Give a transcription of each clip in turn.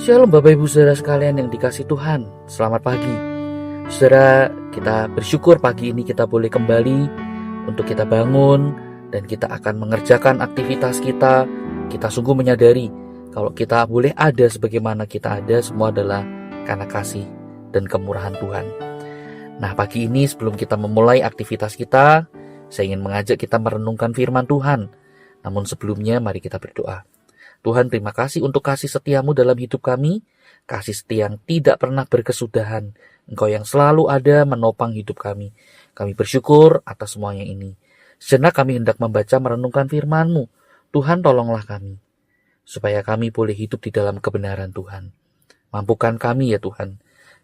Shalom Bapak Ibu Saudara sekalian yang dikasihi Tuhan. Selamat pagi. Saudara, kita bersyukur pagi ini kita boleh kembali untuk kita bangun dan kita akan mengerjakan aktivitas kita. Kita sungguh menyadari kalau kita boleh ada sebagaimana kita ada, semua adalah karena kasih dan kemurahan Tuhan. Nah, pagi ini sebelum kita memulai aktivitas kita, saya ingin mengajak kita merenungkan firman Tuhan. Namun sebelumnya mari kita berdoa. Tuhan, terima kasih untuk kasih setiamu dalam hidup kami, kasih setia yang tidak pernah berkesudahan. Engkau yang selalu ada menopang hidup kami. Kami bersyukur atas semuanya ini. Sejenak kami hendak membaca merenungkan firman-Mu. Tuhan, tolonglah kami, supaya kami boleh hidup di dalam kebenaran Tuhan. Mampukan kami ya Tuhan.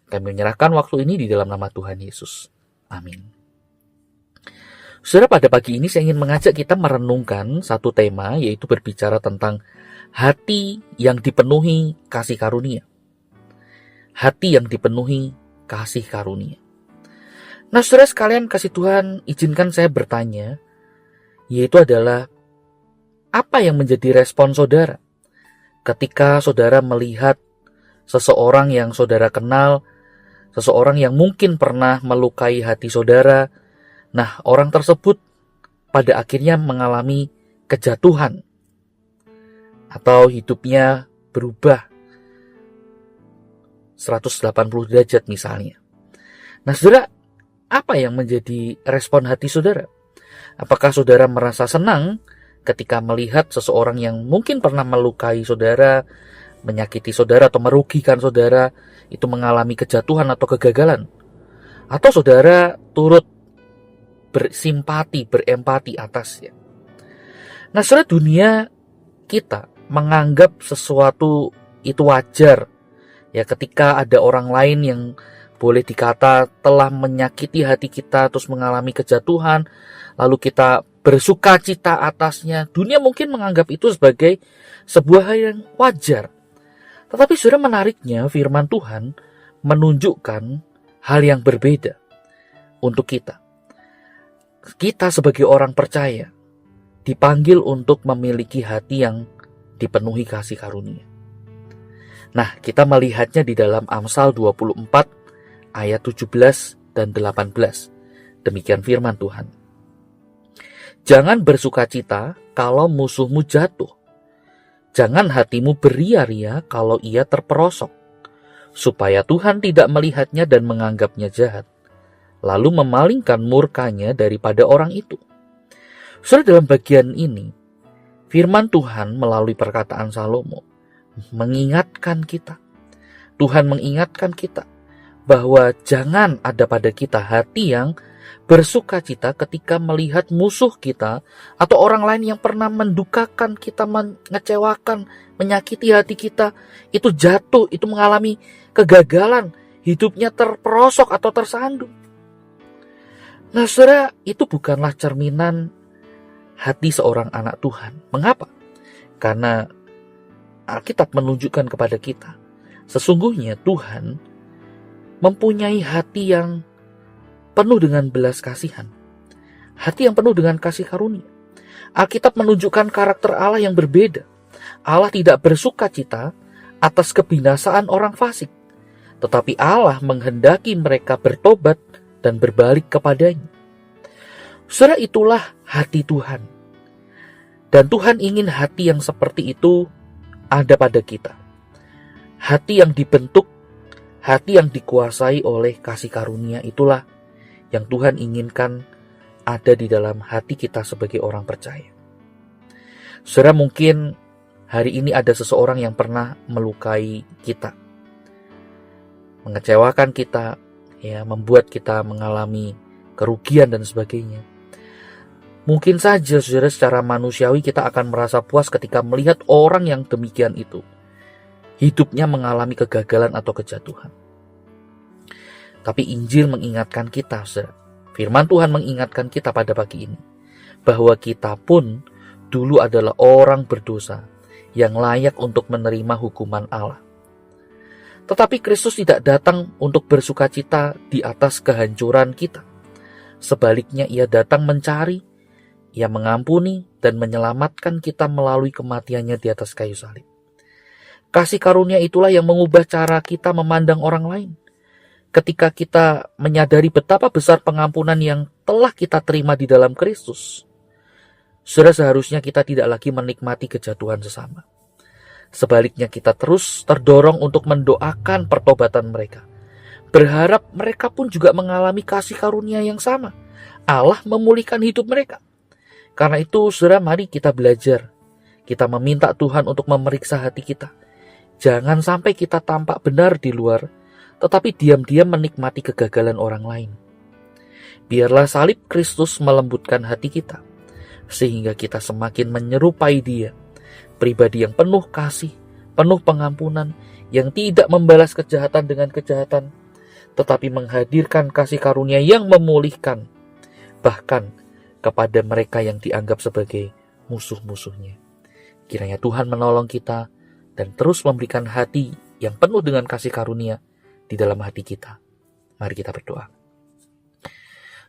Kami menyerahkan waktu ini di dalam nama Tuhan Yesus. Amin. Saudara, pada pagi ini saya ingin mengajak kita merenungkan satu tema, yaitu berbicara tentang hati yang dipenuhi kasih karunia. Hati yang dipenuhi kasih karunia. Nah, saudara sekalian, kasih Tuhan, izinkan saya bertanya, yaitu adalah apa yang menjadi respon saudara ketika saudara melihat seseorang yang saudara kenal, seseorang yang mungkin pernah melukai hati saudara. Nah, orang tersebut pada akhirnya mengalami kejatuhan atau hidupnya berubah 180 derajat misalnya. Nah, saudara, apa yang menjadi respon hati saudara? Apakah saudara merasa senang ketika melihat seseorang yang mungkin pernah melukai saudara, menyakiti saudara atau merugikan saudara, itu mengalami kejatuhan atau kegagalan? Atau saudara turut bersimpati, berempati atasnya? Nah, saudara, dunia kita menganggap sesuatu itu wajar ya, ketika ada orang lain yang boleh dikata telah menyakiti hati kita terus mengalami kejatuhan, lalu kita bersuka cita atasnya. Dunia mungkin menganggap itu sebagai sebuah hal yang wajar. Tetapi saudara, menariknya firman Tuhan menunjukkan hal yang berbeda untuk kita. Kita sebagai orang percaya dipanggil untuk memiliki hati yang dipenuhi kasih karunia. Nah, kita melihatnya di dalam Amsal 24 ayat 17 dan 18. Demikian firman Tuhan. Jangan bersukacita kalau musuhmu jatuh. Jangan hatimu beria-ria kalau ia terperosok, supaya Tuhan tidak melihatnya dan menganggapnya jahat, lalu memalingkan murkanya daripada orang itu. Saudara, dalam bagian ini firman Tuhan melalui perkataan Salomo mengingatkan kita. Tuhan mengingatkan kita bahwa jangan ada pada kita hati yang bersukacita ketika melihat musuh kita atau orang lain yang pernah mendukakan kita, mengecewakan, menyakiti hati kita, itu jatuh, itu mengalami kegagalan, hidupnya terperosok atau tersandung. Nah, saudara, itu bukanlah cerminan hati seorang anak Tuhan. Mengapa? Karena Alkitab menunjukkan kepada kita, sesungguhnya Tuhan mempunyai hati yang penuh dengan belas kasihan, hati yang penuh dengan kasih karunia. Alkitab menunjukkan karakter Allah yang berbeda. Allah tidak bersuka cita atas kebinasaan orang fasik, tetapi Allah menghendaki mereka bertobat dan berbalik kepadanya. Saudara, itulah hati Tuhan. Dan Tuhan ingin hati yang seperti itu ada pada kita. Hati yang dibentuk, hati yang dikuasai oleh kasih karunia, itulah yang Tuhan inginkan ada di dalam hati kita sebagai orang percaya. Saudara, mungkin hari ini ada seseorang yang pernah melukai kita, mengecewakan kita, ya, membuat kita mengalami kerugian dan sebagainya. Mungkin saja saudara, secara manusiawi kita akan merasa puas ketika melihat orang yang demikian itu hidupnya mengalami kegagalan atau kejatuhan. Tapi Injil mengingatkan kita, saudara, firman Tuhan mengingatkan kita pada pagi ini, bahwa kita pun dulu adalah orang berdosa yang layak untuk menerima hukuman Allah. Tetapi Kristus tidak datang untuk bersukacita di atas kehancuran kita. Sebaliknya, Ia datang mencari, Ia mengampuni dan menyelamatkan kita melalui kematiannya di atas kayu salib. Kasih karunia itulah yang mengubah cara kita memandang orang lain. Ketika kita menyadari betapa besar pengampunan yang telah kita terima di dalam Kristus, sudah seharusnya kita tidak lagi menikmati kejatuhan sesama. Sebaliknya kita terus terdorong untuk mendoakan pertobatan mereka. Berharap mereka pun juga mengalami kasih karunia yang sama. Allah memulihkan hidup mereka. Karena itu, saudara, mari kita belajar. Kita meminta Tuhan untuk memeriksa hati kita. Jangan sampai kita tampak benar di luar, tetapi diam-diam menikmati kegagalan orang lain. Biarlah salib Kristus melembutkan hati kita, sehingga kita semakin menyerupai Dia, pribadi yang penuh kasih, penuh pengampunan, yang tidak membalas kejahatan dengan kejahatan, tetapi menghadirkan kasih karunia yang memulihkan, bahkan kepada mereka yang dianggap sebagai musuh-musuhnya. Kiranya Tuhan menolong kita dan terus memberikan hati yang penuh dengan kasih karunia di dalam hati kita. Mari kita berdoa.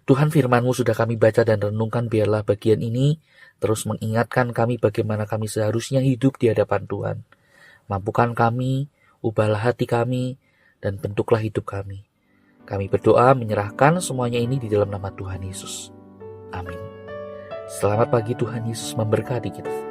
Tuhan, firman-Mu sudah kami baca dan renungkan, biarlah bagian ini terus mengingatkan kami bagaimana kami seharusnya hidup di hadapan Tuhan. Mampukan kami, ubahlah hati kami, dan bentuklah hidup kami. Kami berdoa menyerahkan semuanya ini di dalam nama Tuhan Yesus. Amin. Selamat pagi, Tuhan Yesus memberkati kita.